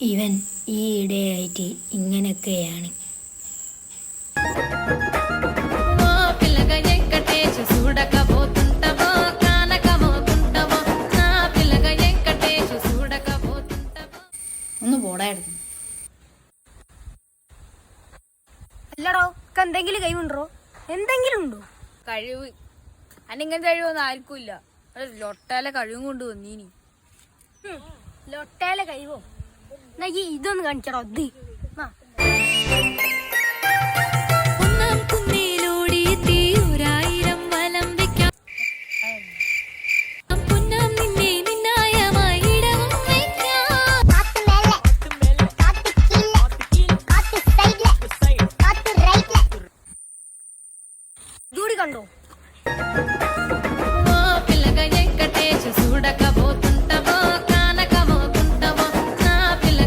ഇവൻ ഈയിടെയായിട്ട് ഇങ്ങനെയൊക്കെയാണ്. ഒന്ന് പോടായിരുന്നു. അല്ലടോ എന്തെങ്കിലും കഴിവുണ്ടോ? എന്തെങ്കിലും ഉണ്ടോ? കഴിവ് അന്നിങ്ങനത്തെ കഴിവൊന്നും ആർക്കും ഇല്ല. ലൊട്ടാലെ കഴിവും കൊണ്ട് വന്നീനി. ലൊട്ടേലെ കഴിവോ? എന്നാ ഈ ഇതൊന്ന് കാണിക്കടോ. ഇത്